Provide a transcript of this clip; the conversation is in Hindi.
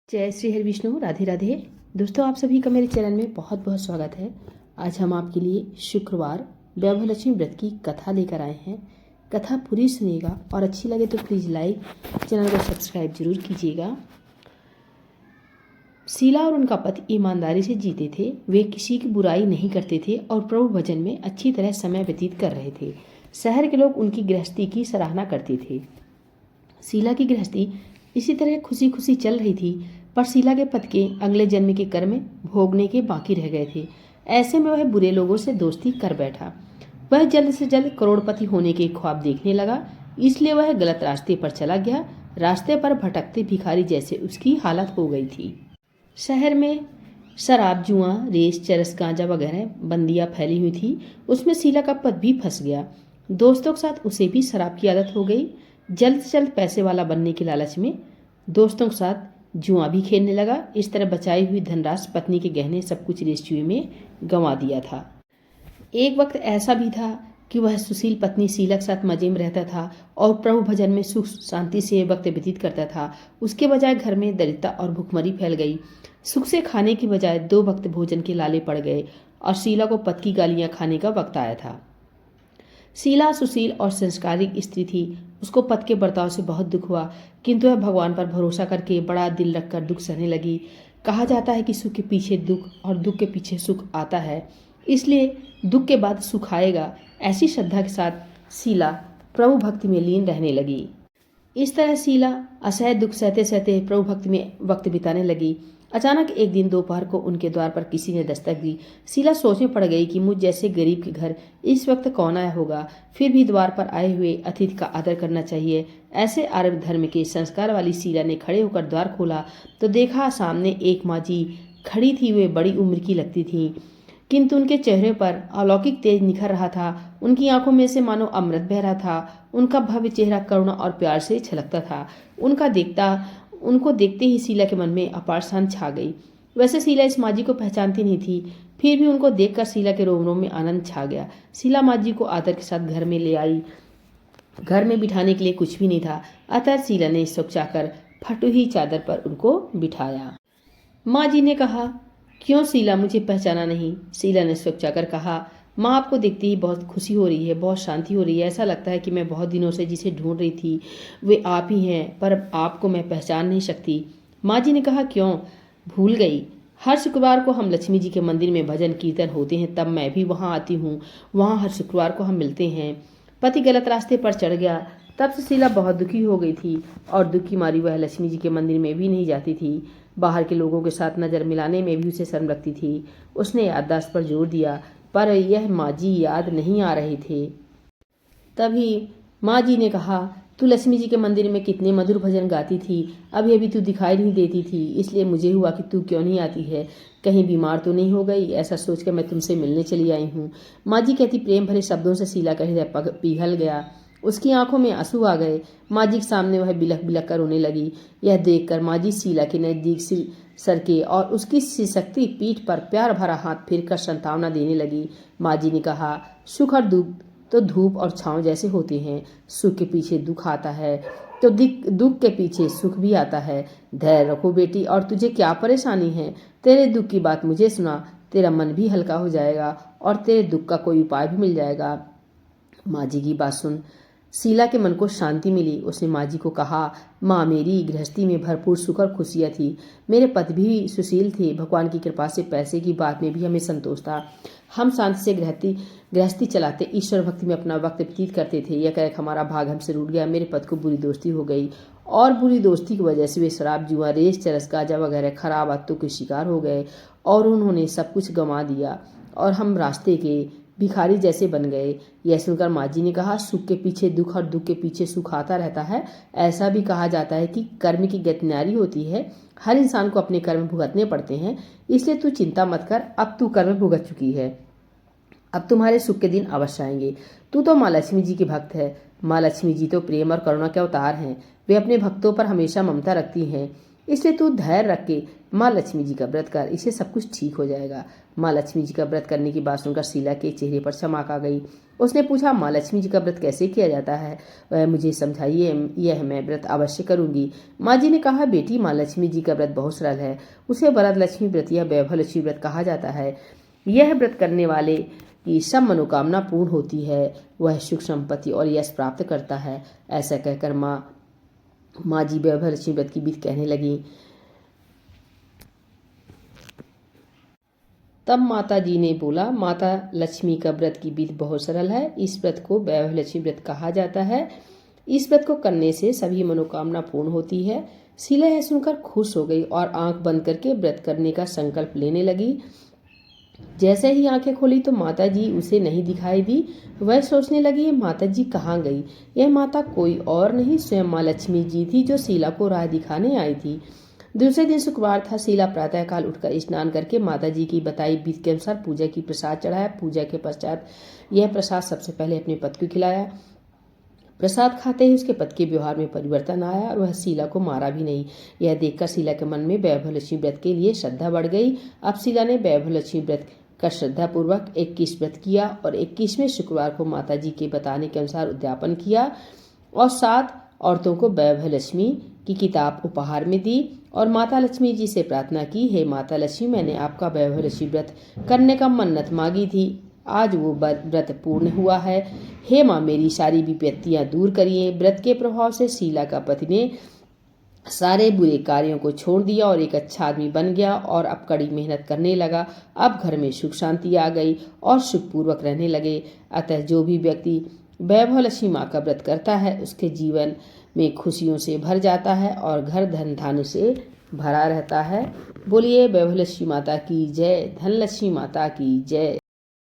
जय श्री हरि विष्णु, राधे राधे। दोस्तों, आप सभी का मेरे चैनल में बहुत बहुत स्वागत है। आज हम आपके लिए शुक्रवार वैभव लक्ष्मी व्रत की कथा लेकर आए हैं। कथा पूरी सुनिएगा और अच्छी लगे तो प्लीज़ लाइक, चैनल को सब्सक्राइब जरूर कीजिएगा। शीला और उनका पति ईमानदारी से जीते थे। वे किसी की बुराई नहीं करते थे और प्रभु भजन में अच्छी तरह समय व्यतीत कर रहे थे। शहर के लोग उनकी गृहस्थी की सराहना करते थे। शीला की गृहस्थी इसी तरह खुशी खुशी चल रही थी, पर शीला के पति के अगले जन्म के कर्म भोगने के बाकी रह गए थे। ऐसे में वह बुरे लोगों से दोस्ती कर बैठा। वह जल्द से जल्द करोड़पति होने के ख्वाब देखने लगा, इसलिए वह गलत रास्ते पर चला गया। रास्ते पर भटकते भिखारी जैसे उसकी हालत हो गई थी। शहर में शराब, जुआ, रेस, चरस, गांजा वगैरह बंदियां फैली हुई थी। उसमें शीला का पति भी फंस गया। दोस्तों के साथ उसे भी शराब की आदत हो गई। जल्द से जल्द पैसे वाला बनने के लालच में दोस्तों के साथ जुआ भी खेलने लगा। इस तरह बचाई हुई धनराशि, पत्नी के गहने, सब कुछ रेस जुए में गंवा दिया था। एक वक्त ऐसा भी था कि वह सुशील पत्नी शीला के साथ मजे में रहता था और प्रभु भजन में सुख शांति से वक्त व्यतीत करता था। उसके बजाय घर में दरिद्रता और भुखमरी फैल गई। सुख से खाने की बजाय 2 वक्त भोजन के लाले पड़ गए और शीला को पति की गालियां खाने का वक्त आया था। शीला सुशील और संस्कारिक स्त्री थी। उसको पति के बर्ताव से बहुत दुख हुआ, किंतु वह भगवान पर भरोसा करके बड़ा दिल रखकर दुख सहने लगी। कहा जाता है कि सुख के पीछे दुख और दुख के पीछे सुख आता है, इसलिए दुख के बाद सुख आएगा। ऐसी श्रद्धा के साथ शीला प्रभु भक्ति में लीन रहने लगी। इस तरह शीला असह्य दुख सहते सहते प्रभु भक्ति में वक्त बिताने लगी। अचानक एक दिन दोपहर को उनके द्वार पर किसी ने दस्तक दी। शीला सोच में पड़ गई कि मुझ जैसे गरीब के घर इस वक्त कौन आया होगा। फिर भी द्वार पर आए हुए अतिथि का आदर करना चाहिए। ऐसे आर्य धर्म के संस्कार वाली शीला ने खड़े होकर द्वार खोला तो देखा सामने एक माँ जी खड़ी थी। वे बड़ी उम्र की लगती थी, किंतु उनके चेहरे पर अलौकिक तेज निखर रहा था। उनकी आंखों में से मानो अमृत बह रहा था। उनका भव्य चेहरा करुणा और प्यार से छलकता था। उनको देखते ही शीला के मन में अपार शांति छा गई। वैसे शीला इस माँ जी को पहचानती नहीं थी, फिर भी उनको देखकर शीला के रोम रोम में आनंद छा गया। शीला माँ जी को आदर के साथ घर में ले आई। घर में बिठाने के लिए कुछ भी नहीं था, अतः शीला ने सोचाकर फटी हुई चादर पर उनको बिठाया। माँ जी ने कहा, क्यों शीला, मुझे पहचाना नहीं? शीला ने सोचाकर कहा, माँ, आपको देखते ही बहुत खुशी हो रही है, बहुत शांति हो रही है। ऐसा लगता है कि मैं बहुत दिनों से जिसे ढूंढ रही थी वे आप ही हैं, पर आपको मैं पहचान नहीं सकती। माँ जी ने कहा, क्यों भूल गई? हर शुक्रवार को हम लक्ष्मी जी के मंदिर में भजन कीर्तन होते हैं, तब मैं भी वहाँ आती हूँ। वहाँ हर शुक्रवार को हम मिलते हैं। पति गलत रास्ते पर चढ़ गया, तब से शीला बहुत दुखी हो गई थी और दुखी मारी वह लक्ष्मी जी के मंदिर में भी नहीं जाती थी। बाहर के लोगों के साथ नजर मिलाने में भी उसे शर्म लगती थी। उसने याददाश्त पर जोर दिया, पर यह माँ जी याद नहीं आ रहे थे। तभी माँ जी ने कहा, तू लक्ष्मी जी के मंदिर में कितने मधुर भजन गाती थी, अभी अभी तू दिखाई नहीं देती थी, इसलिए मुझे हुआ कि तू क्यों नहीं आती है। कहीं बीमार तो नहीं हो गई? ऐसा सोचकर मैं तुमसे मिलने चली आई हूँ। माँ जी कहती प्रेम भरे शब्दों से शीला का हृदय पिघल गया। उसकी आंखों में आंसू आ गए। माँ जी के सामने वह बिलख बिलख कर रोने लगी। यह देखकर माँ जी शीला के नजदीक सर के और उसकी सिसकती पीठ पर प्यार भरा हाथ फिरकर सांत्वना देने लगी। माँ जी ने कहा, सुख और दुख तो धूप और छांव जैसे होते हैं। सुख के पीछे दुख आता है तो दुख के पीछे सुख भी आता है। धैर्य रखो बेटी, और तुझे क्या परेशानी है? तेरे दुख की बात मुझे सुना, तेरा मन भी हल्का हो जाएगा और तेरे दुख का कोई उपाय भी मिल जाएगा। माँ जी की बात सुन शीला के मन को शांति मिली। उसने माँ जी को कहा, माँ, मेरी गृहस्थी में भरपूर सुख और खुशियाँ थी। मेरे पति भी सुशील थे। भगवान की कृपा से पैसे की बात में भी हमें संतोष था। हम शांति से गृहस्थी चलाते ईश्वर भक्ति में अपना वक्त व्यतीत करते थे। यह कहकर हमारा भाग हमसे रूठ गया। मेरे पति को बुरी दोस्ती हो गई और बुरी दोस्ती की वजह से वे शराब, जुआ, रेस, चरस, गांजा वगैरह खराब आदतों के शिकार हो गए और उन्होंने सब कुछ गंवा दिया और हम रास्ते के भिखारी जैसे बन गए। यह सुनकर माँ जी ने कहा, सुख के पीछे दुख और दुख के पीछे सुख आता रहता है। ऐसा भी कहा जाता है कि कर्म की गति न्यारी होती है। हर इंसान को अपने कर्म भुगतने पड़ते हैं, इसलिए तू चिंता मत कर। अब तू कर्म भुगत चुकी है, अब तुम्हारे सुख के दिन अवश्य आएंगे। तू तो माँ लक्ष्मी जी की भक्त है। माँ लक्ष्मी जी तो प्रेम और करुणा के अवतार हैं। वे अपने भक्तों पर हमेशा ममता रखती हैं। इसलिए तू धैर्य रख के माँ लक्ष्मी जी का व्रत कर, इससे सब कुछ ठीक हो जाएगा। माँ लक्ष्मी जी का व्रत करने की बात सुनकर शीला के चेहरे पर चमक आ गई। उसने पूछा, माँ लक्ष्मी जी का व्रत कैसे किया जाता है? वह मुझे समझाइए, यह मैं व्रत अवश्य करूंगी। माँ जी ने कहा, बेटी माँ लक्ष्मी जी का व्रत बहुत सरल है। उसे वरद लक्ष्मी व्रत या वैभव लक्ष्मी व्रत कहा जाता है। यह व्रत करने वाले की सब मनोकामना पूर्ण होती है, वह सुख संपत्ति और यश प्राप्त करता है। ऐसा कहकर माँ जी वैभव लक्ष्मी व्रत की विधि कहने लगी। तब माता जी ने बोला, माता लक्ष्मी का व्रत की विधि बहुत सरल है। इस व्रत को वैभव लक्ष्मी व्रत कहा जाता है। इस व्रत को करने से सभी मनोकामना पूर्ण होती है। शीला यह सुनकर खुश हो गई और आंख बंद करके व्रत करने का संकल्प लेने लगी। जैसे ही आंखें खोली तो माता जी उसे नहीं दिखाई दी। वह सोचने लगी, ये माता जी कहाँ गई? यह माता कोई और नहीं, स्वयं माँ लक्ष्मी जी थी जो शीला को राह दिखाने आई थी। दूसरे दिन शुक्रवार था। शीला प्रातःकाल उठकर स्नान करके माता जी की बताई विधि के अनुसार पूजा की प्रसाद चढ़ाया। पूजा के पश्चात यह प्रसाद सबसे पहले अपने पति को खिलाया। प्रसाद खाते ही उसके पति के व्यवहार में परिवर्तन आया और वह शीला को मारा भी नहीं। यह देखकर शीला के मन में वैभव लक्ष्मी व्रत के लिए श्रद्धा बढ़ गई। अब शीला ने वैभव लक्ष्मी व्रत का श्रद्धा पूर्वक 21 व्रत किया और 21वें शुक्रवार को माता जी के बताने के अनुसार उद्यापन किया और 7 औरतों को वैभव लक्ष्मी की किताब उपहार में दी और माता लक्ष्मी जी से प्रार्थना की, हे माता लक्ष्मी, मैंने आपका वैभव लक्ष्मी व्रत करने का मन्नत मांगी थी, आज वो व्रत पूर्ण हुआ है। हे माँ, मेरी सारी विपत्तियां दूर करिए। व्रत के प्रभाव से शीला का पति ने सारे बुरे कार्यों को छोड़ दिया और एक अच्छा आदमी बन गया और अब कड़ी मेहनत करने लगा। अब घर में सुख शांति आ गई और सुखपूर्वक रहने लगे। अतः जो भी व्यक्ति वैभव लक्ष्मी माँ का व्रत करता है उसके जीवन में खुशियों से भर जाता है और घर धन धान्य से भरा रहता है। बोलिए वैभव लक्ष्मी माता की जय, धन लक्ष्मी माता की जय।